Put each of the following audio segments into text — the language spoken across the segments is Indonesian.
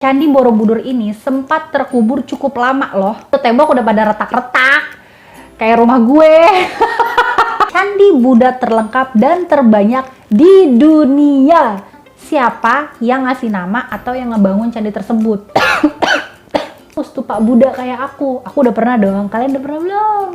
Candi Borobudur ini sempat terkubur cukup lama loh. Tembok udah pada retak-retak, kayak rumah gue. Candi Buddha terlengkap dan terbanyak di dunia. Siapa yang ngasih nama atau yang ngebangun candi tersebut? Stupa Buddha kayak aku. Aku udah pernah dong. Kalian udah pernah belum?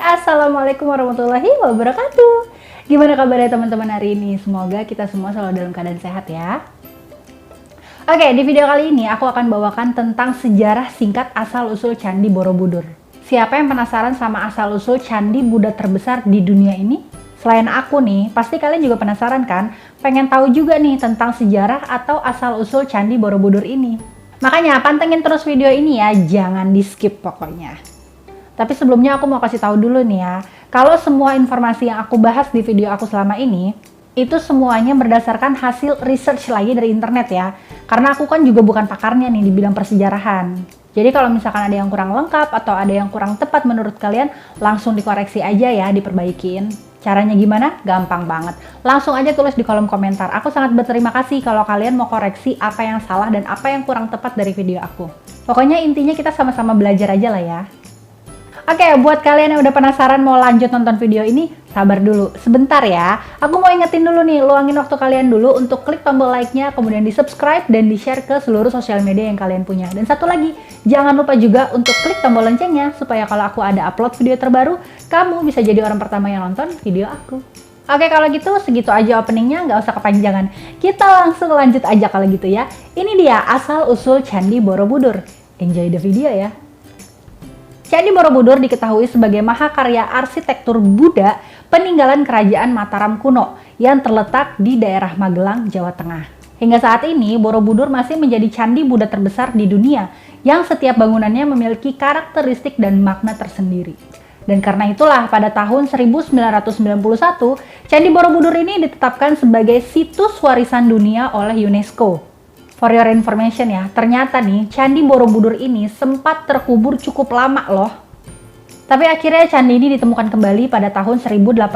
Assalamualaikum warahmatullahi wabarakatuh. Gimana kabarnya teman-teman hari ini? Semoga kita semua selalu dalam keadaan sehat ya. Oke, di video kali ini aku akan bawakan tentang sejarah singkat asal-usul Candi Borobudur. Siapa yang penasaran sama asal-usul Candi Buddha terbesar di dunia ini? Selain aku nih, pasti kalian juga penasaran kan? Pengen tahu juga nih tentang sejarah atau asal-usul Candi Borobudur ini. Makanya pantengin terus video ini ya, jangan di skip pokoknya. Tapi sebelumnya aku mau kasih tahu dulu nih ya, kalau semua informasi yang aku bahas di video aku selama ini, itu semuanya berdasarkan hasil research lagi dari internet ya. Karena aku kan juga bukan pakarnya nih di bidang persejarahan. Jadi kalau misalkan ada yang kurang lengkap atau ada yang kurang tepat menurut kalian, langsung dikoreksi aja ya, diperbaikin. Caranya gimana? Gampang banget. Langsung aja tulis di kolom komentar. Aku sangat berterima kasih kalau kalian mau koreksi apa yang salah dan apa yang kurang tepat dari video aku. Pokoknya intinya kita sama-sama belajar aja lah ya. Oke, buat kalian yang udah penasaran mau lanjut nonton video ini, sabar dulu. Sebentar ya, aku mau ingetin dulu nih, luangin waktu kalian dulu untuk klik tombol like-nya, kemudian di-subscribe dan di-share ke seluruh sosial media yang kalian punya. Dan satu lagi, jangan lupa juga untuk klik tombol loncengnya, supaya kalau aku ada upload video terbaru, kamu bisa jadi orang pertama yang nonton video aku. Oke, kalau gitu segitu aja openingnya, nggak usah kepanjangan. Kita langsung lanjut aja kalau gitu ya. Ini dia asal-usul Candi Borobudur. Enjoy the video ya. Candi Borobudur diketahui sebagai mahakarya arsitektur Buddha peninggalan kerajaan Mataram kuno yang terletak di daerah Magelang, Jawa Tengah. Hingga saat ini, Borobudur masih menjadi candi Buddha terbesar di dunia yang setiap bangunannya memiliki karakteristik dan makna tersendiri. Dan karena itulah pada tahun 1991, Candi Borobudur ini ditetapkan sebagai situs warisan dunia oleh UNESCO. For your information ya, ternyata nih Candi Borobudur ini sempat terkubur cukup lama loh. Tapi akhirnya candi ini ditemukan kembali pada tahun 1814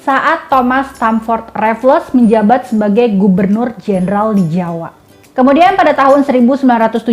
saat Thomas Stamford Raffles menjabat sebagai Gubernur Jenderal di Jawa. Kemudian pada tahun 1970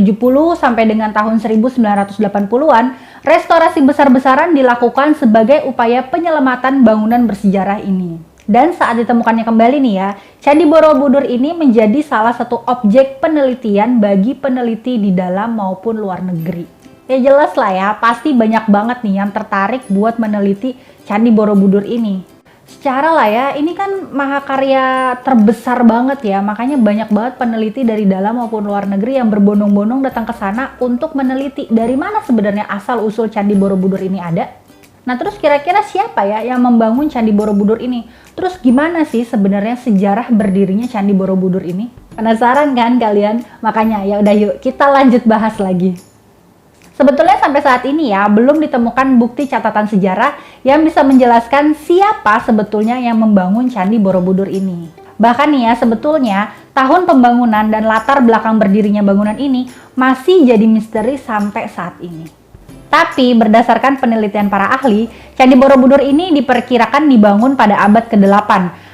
sampai dengan tahun 1980-an, restorasi besar-besaran dilakukan sebagai upaya penyelamatan bangunan bersejarah ini. Dan saat ditemukannya kembali nih ya, Candi Borobudur ini menjadi salah satu objek penelitian bagi peneliti di dalam maupun luar negeri. Ya jelas lah ya, pasti banyak banget nih yang tertarik buat meneliti Candi Borobudur ini. Secara lah ya, ini kan mahakarya terbesar banget ya, makanya banyak banget peneliti dari dalam maupun luar negeri yang berbondong-bondong datang ke sana untuk meneliti dari mana sebenarnya asal-usul Candi Borobudur ini ada. Nah terus kira-kira siapa ya yang membangun Candi Borobudur ini? Terus gimana sih sebenarnya sejarah berdirinya Candi Borobudur ini? Penasaran kan kalian? Makanya ya udah yuk kita lanjut bahas lagi. Sebetulnya sampai saat ini ya belum ditemukan bukti catatan sejarah yang bisa menjelaskan siapa sebetulnya yang membangun Candi Borobudur ini. Bahkan nih ya sebetulnya tahun pembangunan dan latar belakang berdirinya bangunan ini masih jadi misteri sampai saat ini. Tapi berdasarkan penelitian para ahli, Candi Borobudur ini diperkirakan dibangun pada abad ke-8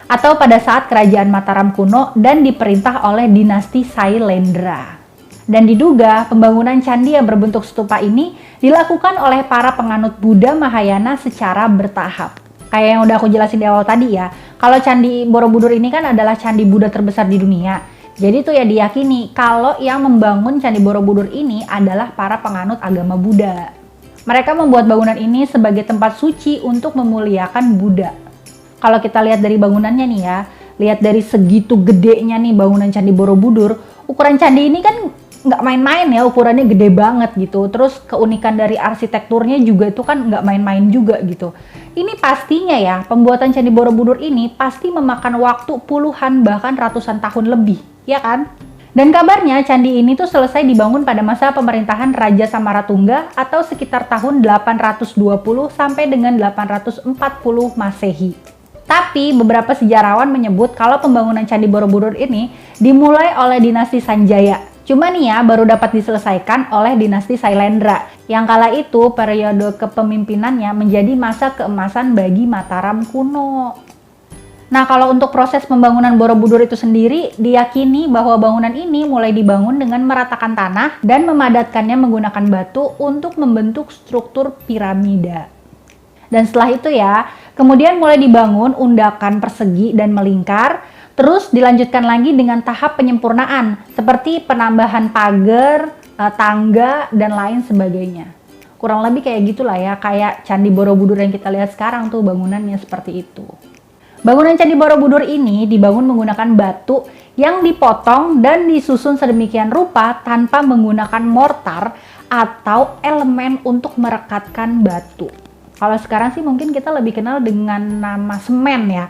atau pada saat kerajaan Mataram kuno dan diperintah oleh dinasti Sailendra. Dan diduga pembangunan candi yang berbentuk stupa ini dilakukan oleh para penganut Buddha Mahayana secara bertahap. Kayak yang udah aku jelasin di awal tadi ya, kalau Candi Borobudur ini kan adalah candi Buddha terbesar di dunia. Jadi tuh ya diyakini kalau yang membangun Candi Borobudur ini adalah para penganut agama Buddha. Mereka membuat bangunan ini sebagai tempat suci untuk memuliakan Buddha. Kalau kita lihat dari bangunannya nih ya, lihat dari segitu gedenya nih bangunan Candi Borobudur, ukuran candi ini kan nggak main-main ya, ukurannya gede banget gitu. Terus keunikan dari arsitekturnya juga itu kan nggak main-main juga gitu. Ini pastinya ya, pembuatan Candi Borobudur ini pasti memakan waktu puluhan bahkan ratusan tahun lebih, ya kan? Dan kabarnya candi ini tuh selesai dibangun pada masa pemerintahan Raja Samaratungga atau sekitar tahun 820 sampai dengan 840 Masehi. Tapi beberapa sejarawan menyebut kalau pembangunan Candi Borobudur ini dimulai oleh dinasti Sanjaya. Cuma nih ya, baru dapat diselesaikan oleh dinasti Sailendra. Yang kala itu periode kepemimpinannya menjadi masa keemasan bagi Mataram kuno. Nah, kalau untuk proses pembangunan Borobudur itu sendiri, diyakini bahwa bangunan ini mulai dibangun dengan meratakan tanah dan memadatkannya menggunakan batu untuk membentuk struktur piramida. Dan setelah itu ya, kemudian mulai dibangun undakan persegi dan melingkar, terus dilanjutkan lagi dengan tahap penyempurnaan, seperti penambahan pagar, tangga, dan lain sebagainya. Kurang lebih kayak gitulah ya, kayak Candi Borobudur yang kita lihat sekarang tuh bangunannya seperti itu. Bangunan Candi Borobudur ini dibangun menggunakan batu yang dipotong dan disusun sedemikian rupa tanpa menggunakan mortar atau elemen untuk merekatkan batu. Kalau sekarang sih mungkin kita lebih kenal dengan nama semen ya.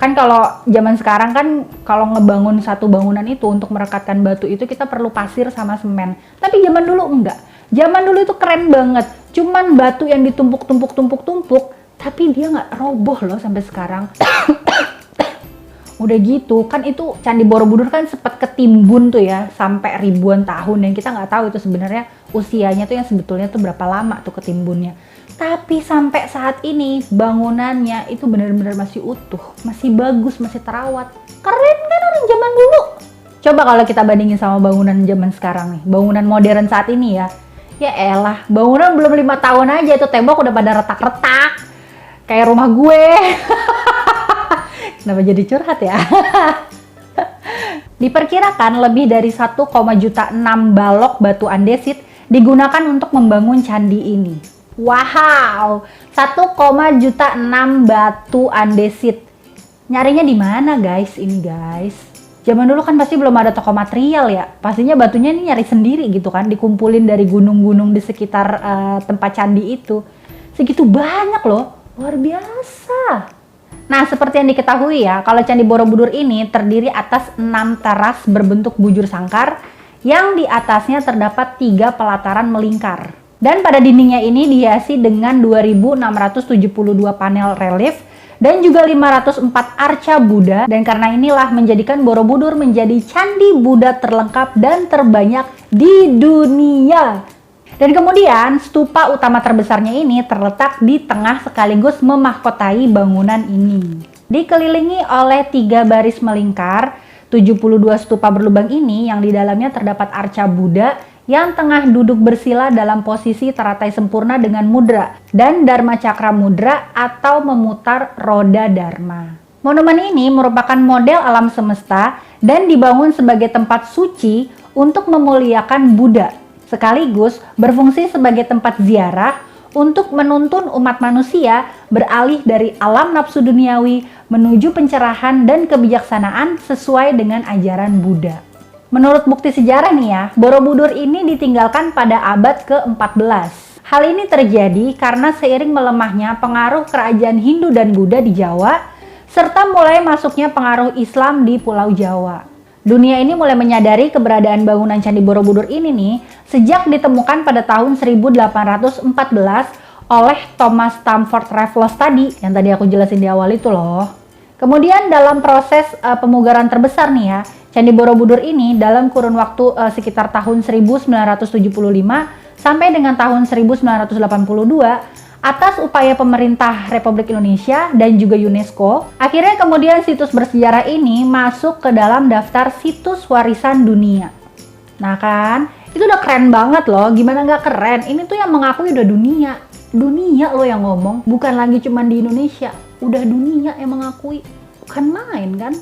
Kan kalau zaman sekarang kan kalau ngebangun satu bangunan itu untuk merekatkan batu itu kita perlu pasir sama semen. Tapi zaman dulu enggak. Zaman dulu itu keren banget. Cuman batu yang ditumpuk-tumpuk tapi dia nggak roboh loh sampai sekarang. Udah gitu kan itu Candi Borobudur kan sempat ketimbun tuh ya sampai ribuan tahun dan kita nggak tahu itu sebenarnya usianya tuh yang sebetulnya tuh berapa lama tuh ketimbunnya. Tapi sampai saat ini bangunannya itu benar-benar masih utuh, masih bagus, masih terawat. Keren kan orang zaman dulu. Coba kalau kita bandingin sama bangunan zaman sekarang nih, bangunan modern saat ini ya. Ya elah, bangunan belum 5 tahun aja itu tembok udah pada retak-retak. Kayak rumah gue. Kenapa jadi curhat ya? Diperkirakan lebih dari 1,6 juta balok batu andesit digunakan untuk membangun candi ini. Wow, 1,6 juta batu andesit. Nyarinya di mana guys ini guys? Zaman dulu kan pasti belum ada toko material ya. Pastinya batunya ini nyari sendiri gitu kan, dikumpulin dari gunung-gunung di sekitar tempat candi itu. Segitu banyak loh, luar biasa. Nah, seperti yang diketahui ya, kalau Candi Borobudur ini terdiri atas 6 teras berbentuk bujur sangkar yang di atasnya terdapat 3 pelataran melingkar. Dan pada dindingnya ini dihiasi dengan 2.672 panel relief dan juga 504 arca Buddha, dan karena inilah menjadikan Borobudur menjadi candi Buddha terlengkap dan terbanyak di dunia. Dan kemudian stupa utama terbesarnya ini terletak di tengah sekaligus memahkotai bangunan ini. Dikelilingi oleh 3 baris melingkar, 72 stupa berlubang ini yang di dalamnya terdapat arca Buddha yang tengah duduk bersila dalam posisi teratai sempurna dengan mudra dan Dharma Cakra Mudra atau memutar roda Dharma. Monumen ini merupakan model alam semesta dan dibangun sebagai tempat suci untuk memuliakan Buddha, sekaligus berfungsi sebagai tempat ziarah untuk menuntun umat manusia beralih dari alam nafsu duniawi menuju pencerahan dan kebijaksanaan sesuai dengan ajaran Buddha. Menurut bukti sejarah nih ya, Borobudur ini ditinggalkan pada abad ke-14. Hal ini terjadi karena seiring melemahnya pengaruh kerajaan Hindu dan Buddha di Jawa, serta mulai masuknya pengaruh Islam di Pulau Jawa. Dunia ini mulai menyadari keberadaan bangunan Candi Borobudur ini nih sejak ditemukan pada tahun 1814 oleh Thomas Stamford Raffles tadi yang tadi aku jelasin di awal itu loh. Kemudian dalam proses pemugaran terbesar nih ya, Candi Borobudur ini dalam kurun waktu sekitar tahun 1975 sampai dengan tahun 1982 atas upaya pemerintah Republik Indonesia dan juga UNESCO, akhirnya kemudian situs bersejarah ini masuk ke dalam daftar situs warisan dunia. Nah kan, itu udah keren banget loh, gimana nggak keren? Ini tuh yang mengakui udah dunia. Dunia loh yang ngomong, bukan lagi cuma di Indonesia. Udah dunia yang mengakui, bukan main kan?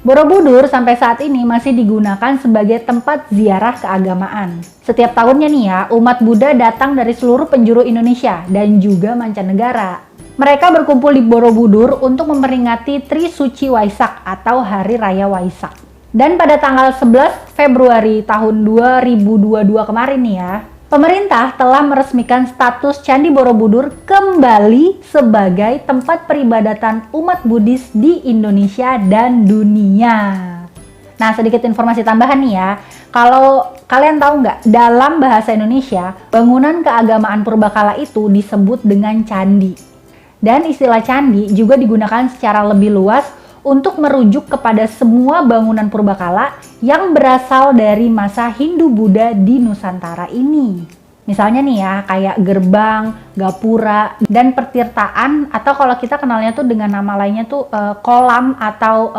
Borobudur sampai saat ini masih digunakan sebagai tempat ziarah keagamaan. Setiap tahunnya nih ya, umat Buddha datang dari seluruh penjuru Indonesia dan juga mancanegara. Mereka berkumpul di Borobudur untuk memperingati Tri Suci Waisak atau Hari Raya Waisak. Dan pada tanggal 11 Februari tahun 2022 kemarin nih ya, pemerintah telah meresmikan status Candi Borobudur kembali sebagai tempat peribadatan umat Buddhis di Indonesia dan dunia. Nah, sedikit informasi tambahan nih ya. Kalau kalian tahu nggak, dalam bahasa Indonesia, bangunan keagamaan purbakala itu disebut dengan candi. Dan istilah candi juga digunakan secara lebih luas untuk merujuk kepada semua bangunan purbakala yang berasal dari masa Hindu-Buddha di Nusantara ini. Misalnya nih ya, kayak gerbang, gapura, dan pertirtaan, atau kalau kita kenalnya tuh dengan nama lainnya tuh kolam atau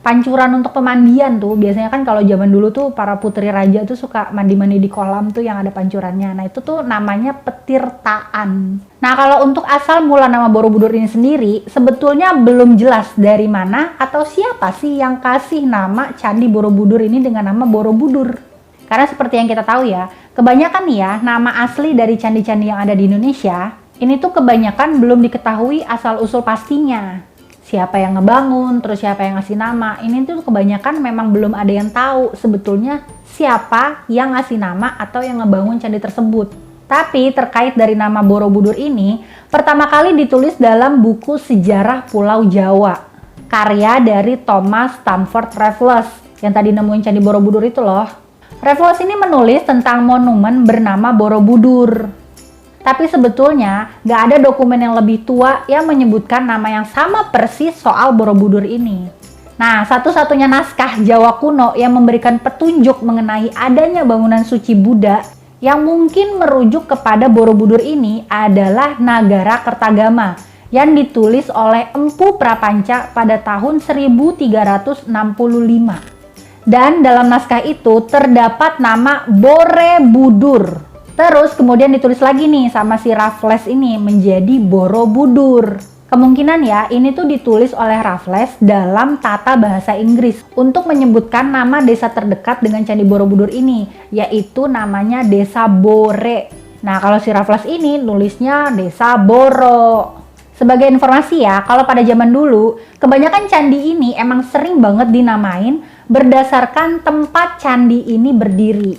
pancuran untuk pemandian tuh. Biasanya kan kalau zaman dulu tuh para putri raja tuh suka mandi-mandi di kolam tuh yang ada pancurannya. Nah itu tuh namanya petirtaan. Nah kalau untuk asal mula nama Borobudur ini sendiri, sebetulnya belum jelas dari mana atau siapa sih yang kasih nama Candi Borobudur ini dengan nama Borobudur. Karena seperti yang kita tahu ya, kebanyakan nih ya nama asli dari candi-candi yang ada di Indonesia, ini tuh kebanyakan belum diketahui asal-usul pastinya. Siapa yang ngebangun, terus siapa yang ngasih nama, ini tuh kebanyakan memang belum ada yang tahu sebetulnya siapa yang ngasih nama atau yang ngebangun candi tersebut. Tapi terkait dari nama Borobudur ini, pertama kali ditulis dalam buku Sejarah Pulau Jawa, karya dari Thomas Stamford Raffles, yang tadi nemuin Candi Borobudur itu loh. Raffles ini menulis tentang monumen bernama Borobudur. Tapi sebetulnya nggak ada dokumen yang lebih tua yang menyebutkan nama yang sama persis soal Borobudur ini. Nah, satu-satunya naskah Jawa kuno yang memberikan petunjuk mengenai adanya bangunan suci Buddha yang mungkin merujuk kepada Borobudur ini adalah Nagara Kertagama yang ditulis oleh Empu Prapanca pada tahun 1365. Dan dalam naskah itu terdapat nama Borobudur. Terus kemudian ditulis lagi nih sama si Raffles ini menjadi Borobudur. Kemungkinan ya ini tuh ditulis oleh Raffles dalam tata bahasa Inggris untuk menyebutkan nama desa terdekat dengan Candi Borobudur ini, yaitu namanya Desa Bore. Nah kalau si Raffles ini nulisnya Desa Boro. Sebagai informasi ya, kalau pada zaman dulu kebanyakan candi ini emang sering banget dinamain berdasarkan tempat candi ini berdiri.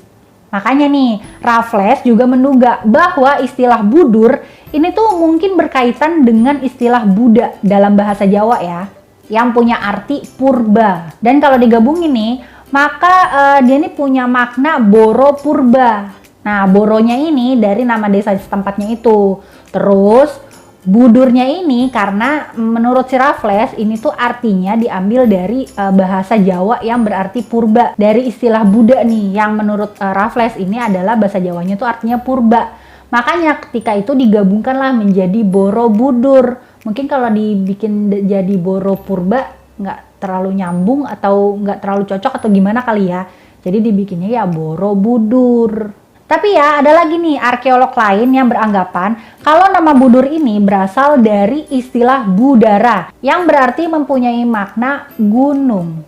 Makanya nih, Raffles juga menduga bahwa istilah budur ini tuh mungkin berkaitan dengan istilah Buddha dalam bahasa Jawa ya, yang punya arti purba. Dan kalau digabungin nih, maka dia ini punya makna Boro Purba. Nah, Boronya ini dari nama desa setempatnya itu. Terus budurnya ini karena menurut si Raffles ini tuh artinya diambil dari bahasa Jawa yang berarti purba, dari istilah Buddha nih yang menurut Raffles ini adalah bahasa Jawanya tuh artinya purba. Makanya ketika itu digabungkanlah menjadi Borobudur. Mungkin kalau dibikin jadi Boro Purba nggak terlalu nyambung atau nggak terlalu cocok atau gimana kali ya. Jadi dibikinnya ya Borobudur. Tapi ya ada lagi nih arkeolog lain yang beranggapan kalau nama Budur ini berasal dari istilah Budara yang berarti mempunyai makna gunung.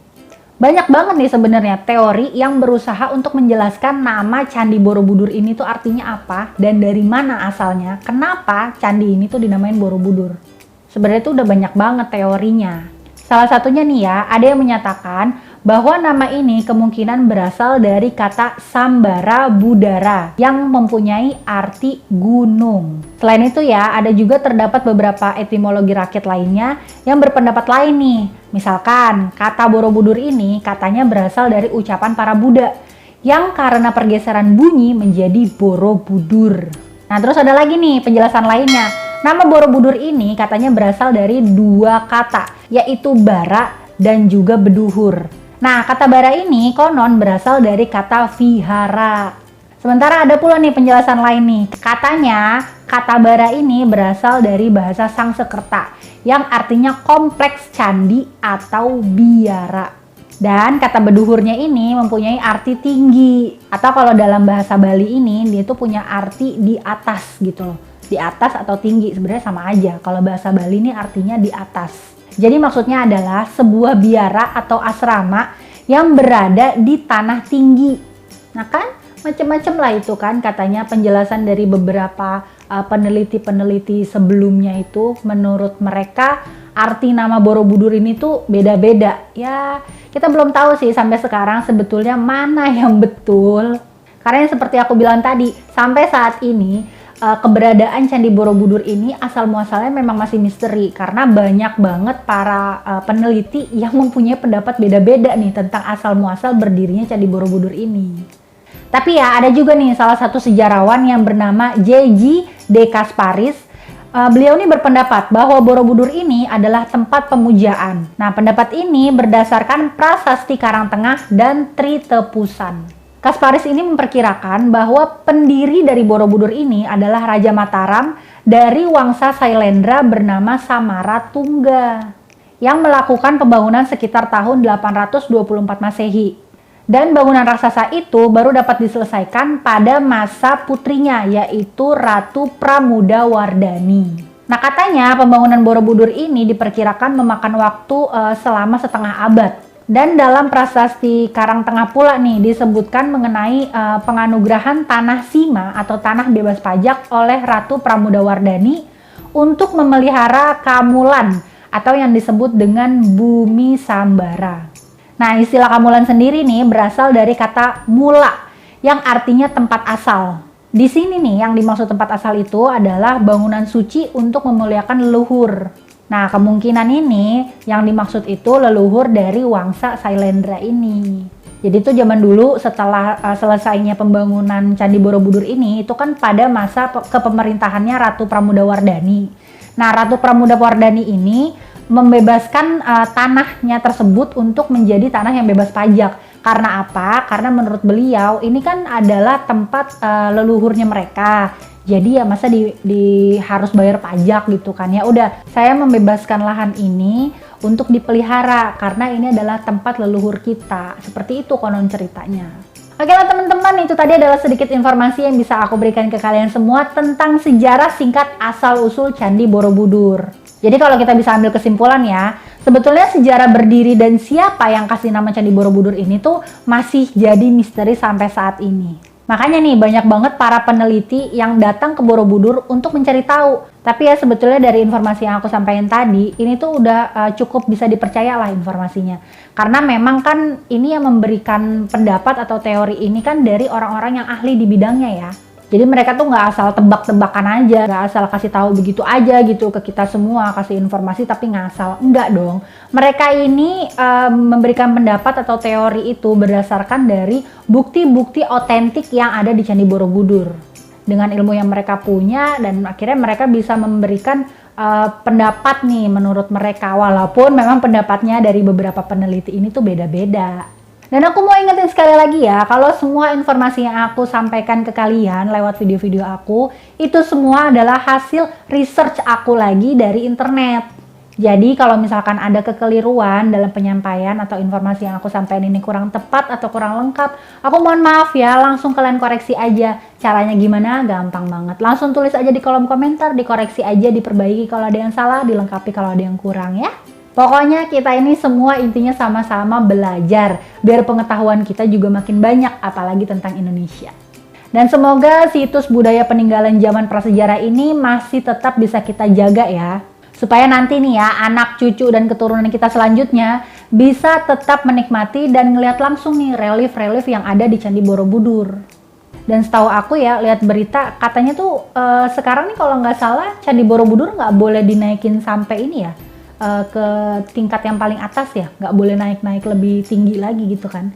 Banyak banget nih sebenarnya teori yang berusaha untuk menjelaskan nama Candi Borobudur ini tuh artinya apa dan dari mana asalnya, kenapa candi ini tuh dinamain Borobudur. Sebenarnya tuh udah banyak banget teorinya. Salah satunya nih ya, ada yang menyatakan bahwa nama ini kemungkinan berasal dari kata Sambara Budara yang mempunyai arti gunung. Selain itu ya, ada juga terdapat beberapa etimologi rakyat lainnya yang berpendapat lain nih. Misalkan, kata Borobudur ini katanya berasal dari ucapan para Buddha yang karena pergeseran bunyi menjadi Borobudur. Nah, terus ada lagi nih penjelasan lainnya. Nama Borobudur ini katanya berasal dari dua kata, yaitu bara dan juga beduhur. Nah, kata bara ini konon berasal dari kata vihara. Sementara ada pula nih penjelasan lain nih. Katanya, kata bara ini berasal dari bahasa Sangsekerta yang artinya kompleks candi atau biara. Dan kata beduhurnya ini mempunyai arti tinggi. Atau kalau dalam bahasa Bali ini, dia tuh punya arti di atas gitu loh. Di atas atau tinggi, sebenarnya sama aja. Kalau bahasa Bali ini artinya di atas. Jadi maksudnya adalah sebuah biara atau asrama yang berada di tanah tinggi. Nah kan macam-macam lah itu kan katanya penjelasan dari beberapa peneliti-peneliti sebelumnya itu menurut mereka arti nama Borobudur ini tuh beda-beda. Ya kita belum tahu sih sampai sekarang sebetulnya mana yang betul. Karena seperti aku bilang tadi, sampai saat ini keberadaan Candi Borobudur ini asal muasalnya memang masih misteri karena banyak banget para peneliti yang mempunyai pendapat beda-beda nih tentang asal muasal berdirinya Candi Borobudur ini. Tapi ya ada juga nih salah satu sejarawan yang bernama J.G. de Kasparis Beliau ini berpendapat bahwa Borobudur ini adalah tempat pemujaan. Nah, pendapat ini berdasarkan Prasasti Karangtengah dan Tritepusan. Kasparis ini memperkirakan bahwa pendiri dari Borobudur ini adalah Raja Mataram dari Wangsa Sailendra bernama Samaratungga yang melakukan pembangunan sekitar tahun 824 Masehi. Dan bangunan raksasa itu baru dapat diselesaikan pada masa putrinya, yaitu Ratu Pramudawardhani. Nah, katanya pembangunan Borobudur ini diperkirakan memakan waktu selama setengah abad. Dan dalam Prasasti Karangtengah pula nih disebutkan mengenai penganugerahan tanah sima atau tanah bebas pajak oleh Ratu Pramudawardhani untuk memelihara Kamulan atau yang disebut dengan Bumi Sambara. Nah, istilah Kamulan sendiri nih berasal dari kata mula yang artinya tempat asal. Di sini nih yang dimaksud tempat asal itu adalah bangunan suci untuk memuliakan leluhur. Nah, kemungkinan ini yang dimaksud itu leluhur dari Wangsa Sailendra ini. Jadi itu zaman dulu setelah selesainya pembangunan Candi Borobudur ini itu kan pada masa kepemerintahannya Ratu Pramudawardhani. Nah, Ratu Pramudawardhani ini membebaskan tanahnya tersebut untuk menjadi tanah yang bebas pajak. Karena apa? Karena menurut beliau ini kan adalah tempat leluhurnya mereka. Jadi ya masa harus bayar pajak gitu kan. Ya udah, saya membebaskan lahan ini untuk dipelihara karena ini adalah tempat leluhur kita. Seperti itu konon ceritanya. Oke lah teman-teman, itu tadi adalah sedikit informasi yang bisa aku berikan ke kalian semua tentang sejarah singkat asal-usul Candi Borobudur. Jadi kalau kita bisa ambil kesimpulan ya, sebetulnya sejarah berdiri dan siapa yang kasih nama Candi Borobudur ini tuh masih jadi misteri sampai saat ini. Makanya nih banyak banget para peneliti yang datang ke Borobudur untuk mencari tahu. Tapi ya sebetulnya dari informasi yang aku sampaikan tadi, ini tuh udah cukup bisa dipercaya lah informasinya. Karena memang kan ini yang memberikan pendapat atau teori ini kan dari orang-orang yang ahli di bidangnya ya. Jadi mereka tuh nggak asal tebak-tebakan aja, nggak asal kasih tahu begitu aja gitu ke kita semua, kasih informasi tapi ngasal. Enggak dong. Mereka ini memberikan pendapat atau teori itu berdasarkan dari bukti-bukti otentik yang ada di Candi Borobudur. Dengan ilmu yang mereka punya dan akhirnya mereka bisa memberikan pendapat nih menurut mereka. Walaupun memang pendapatnya dari beberapa peneliti ini tuh beda-beda. Dan aku mau ingetin sekali lagi ya, kalau semua informasi yang aku sampaikan ke kalian lewat video-video aku, itu semua adalah hasil research aku lagi dari internet. Jadi kalau misalkan ada kekeliruan dalam penyampaian atau informasi yang aku sampaikan ini kurang tepat atau kurang lengkap, aku mohon maaf ya, langsung kalian koreksi aja. Caranya gimana? Gampang banget. Langsung tulis aja di kolom komentar, dikoreksi aja, diperbaiki kalau ada yang salah, dilengkapi kalau ada yang kurang ya. Pokoknya kita ini semua intinya sama-sama belajar, biar pengetahuan kita juga makin banyak, apalagi tentang Indonesia. Dan semoga situs budaya peninggalan zaman prasejarah ini masih tetap bisa kita jaga ya. Supaya nanti nih ya, anak, cucu, dan keturunan kita selanjutnya bisa tetap menikmati dan ngeliat langsung nih relief-relief yang ada di Candi Borobudur. Dan setahu aku ya, lihat berita katanya tuh sekarang nih kalau nggak salah Candi Borobudur nggak boleh dinaikin sampai ini ya, ke tingkat yang paling atas ya, nggak boleh naik-naik lebih tinggi lagi gitu kan.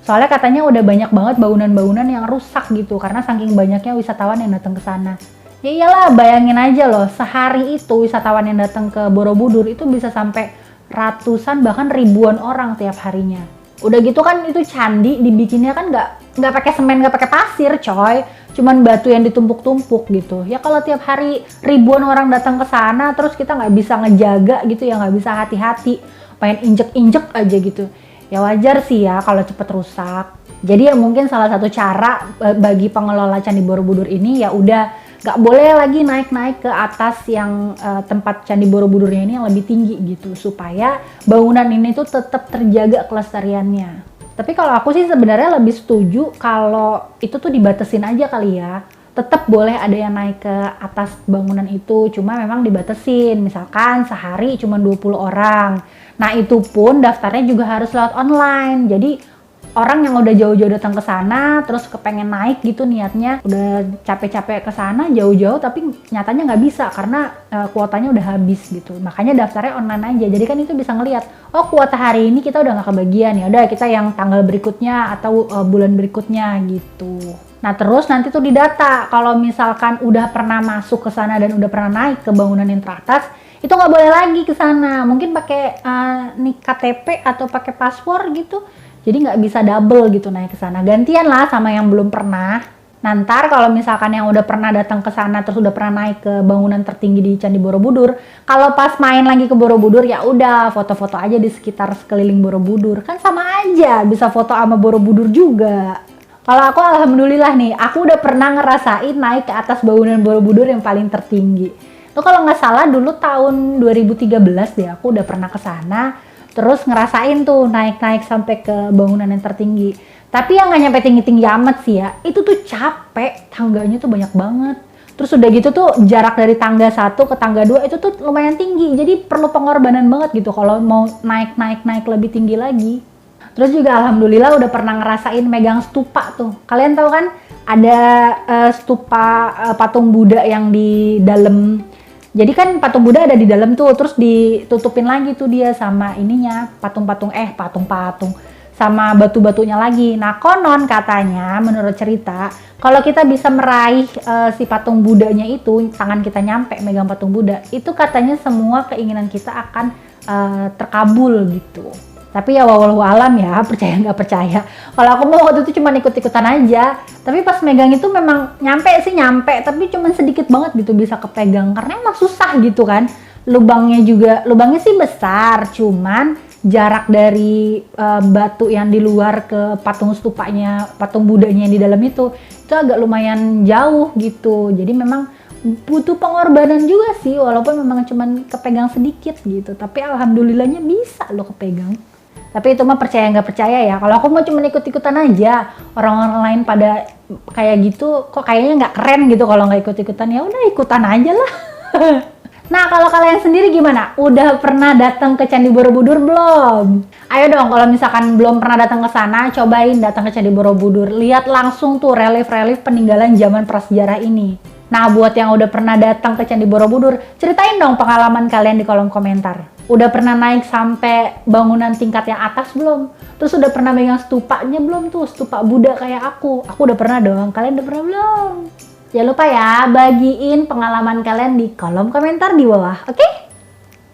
Soalnya katanya udah banyak banget bangunan-bangunan yang rusak gitu karena saking banyaknya wisatawan yang datang ke sana. Ya iyalah, bayangin aja loh, sehari itu wisatawan yang datang ke Borobudur itu bisa sampai ratusan bahkan ribuan orang tiap harinya. Udah gitu kan itu candi dibikinnya kan nggak pakai semen, nggak pakai pasir coy, cuman batu yang ditumpuk-tumpuk gitu. Ya kalau tiap hari ribuan orang datang ke sana terus kita nggak bisa ngejaga gitu ya, nggak bisa hati-hati, pengen injek-injek aja gitu. Ya wajar sih ya kalau cepet rusak. Jadi ya mungkin salah satu cara bagi pengelola Candi Borobudur ini ya udah nggak boleh lagi naik-naik ke atas yang tempat Candi Borobudurnya ini yang lebih tinggi gitu, supaya bangunan ini tuh tetap terjaga kelestariannya. Tapi kalau aku sih sebenarnya lebih setuju kalau itu tuh dibatasin aja kali ya. Tetap boleh ada yang naik ke atas bangunan itu, cuma memang dibatasin. Misalkan sehari cuma 20 orang. Nah itu pun daftarnya juga harus lewat online. Jadi orang yang udah jauh-jauh datang ke sana, terus kepengen naik gitu niatnya, udah capek-capek ke sana jauh-jauh, tapi nyatanya nggak bisa karena kuotanya udah habis gitu. Makanya daftarnya online aja. Jadi kan itu bisa ngelihat, oh kuota hari ini kita udah nggak kebagian, ya udah kita yang tanggal berikutnya atau bulan berikutnya gitu. Nah terus nanti tuh didata, kalau misalkan udah pernah masuk ke sana dan udah pernah naik ke bangunan yang teratas, itu nggak boleh lagi ke sana. Mungkin pakai nih KTP atau pakai paspor gitu. Jadi nggak bisa double gitu naik ke sana. Gantian lah sama yang belum pernah. Nanti kalau misalkan yang udah pernah datang ke sana terus udah pernah naik ke bangunan tertinggi di Candi Borobudur, kalau pas main lagi ke Borobudur ya udah foto-foto aja di sekitar sekeliling Borobudur. Kan sama aja, bisa foto sama Borobudur juga. Kalau aku alhamdulillah nih, aku udah pernah ngerasain naik ke atas bangunan Borobudur yang paling tertinggi. Itu kalau nggak salah dulu tahun 2013 deh aku udah pernah ke sana. Terus ngerasain tuh naik-naik sampai ke bangunan yang tertinggi. Tapi yang nggak nyampe tinggi-tinggi amat sih ya, itu tuh capek, tangganya tuh banyak banget. Terus udah gitu tuh jarak dari tangga 1 ke tangga 2 itu tuh lumayan tinggi. Jadi perlu pengorbanan banget gitu kalau mau naik lebih tinggi lagi. Terus juga alhamdulillah udah pernah ngerasain megang stupa tuh. Kalian tahu kan ada stupa patung Buddha yang di dalam. Jadi kan patung Buddha ada di dalam tuh, terus ditutupin lagi tuh dia sama ininya, patung-patung sama batu-batunya lagi. Nah konon katanya menurut cerita, kalau kita bisa meraih si patung Buddhanya itu, tangan kita nyampe megang patung Buddha, itu katanya semua keinginan kita akan terkabul gitu. Tapi ya wallahu alam ya, percaya nggak percaya. Kalau aku mau waktu itu cuma ikut-ikutan aja. Tapi pas megang itu memang nyampe, tapi cuma sedikit banget gitu bisa kepegang. Karena emang susah gitu kan. Lubangnya sih besar, cuman jarak dari batu yang di luar ke patung stupanya, patung Budanya yang di dalam itu agak lumayan jauh gitu. Jadi memang butuh pengorbanan juga sih, walaupun memang cuman kepegang sedikit gitu. Tapi alhamdulillahnya bisa lo kepegang. Tapi itu mah percaya nggak percaya ya. Kalau aku mau cuma ikut-ikutan aja. Orang-orang lain pada kayak gitu, kok kayaknya nggak keren gitu kalau nggak ikut-ikutan. Ya udah ikutan aja lah. Nah kalau kalian sendiri gimana? Udah pernah datang ke Candi Borobudur belum? Ayo dong kalau misalkan belum pernah datang ke sana, cobain datang ke Candi Borobudur. Lihat langsung tuh relief-relief peninggalan zaman prasejarah ini. Nah buat yang udah pernah datang ke Candi Borobudur, ceritain dong pengalaman kalian di kolom komentar. Udah pernah naik sampai bangunan tingkat yang atas belum? Terus udah pernah megang stupanya belum tuh? Stupa Buddha kayak aku. Aku udah pernah dong. Kalian udah pernah belum? Jangan lupa ya, bagiin pengalaman kalian di kolom komentar di bawah. Oke?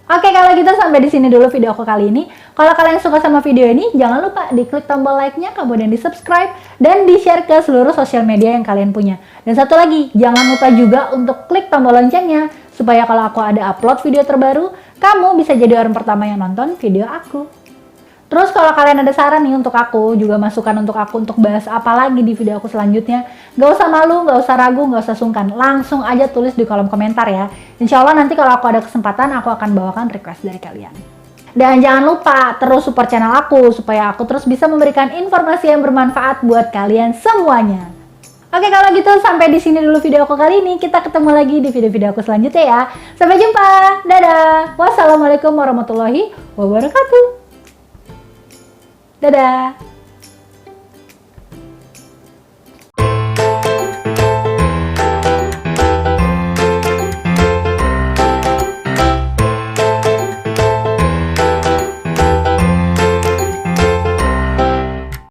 Oke, kalau gitu sampai di sini dulu video aku kali ini. Kalau kalian suka sama video ini, jangan lupa diklik tombol like-nya, kemudian di-subscribe, dan di-share ke seluruh sosial media yang kalian punya. Dan satu lagi, jangan lupa juga untuk klik tombol loncengnya, supaya kalau aku ada upload video terbaru, kamu bisa jadi orang pertama yang nonton video aku. Terus kalau kalian ada saran nih untuk aku, juga masukan untuk aku untuk bahas apa lagi di video aku selanjutnya, gak usah malu, gak usah ragu, gak usah sungkan. Langsung aja tulis di kolom komentar ya. Insya Allah nanti kalau aku ada kesempatan, aku akan bawakan request dari kalian. Dan jangan lupa terus support channel aku, supaya aku terus bisa memberikan informasi yang bermanfaat buat kalian semuanya. Oke kalau gitu sampai di sini dulu video aku kali ini. Kita ketemu lagi di video-video aku selanjutnya ya. Sampai jumpa. Dadah. Wassalamualaikum warahmatullahi wabarakatuh. Dadah.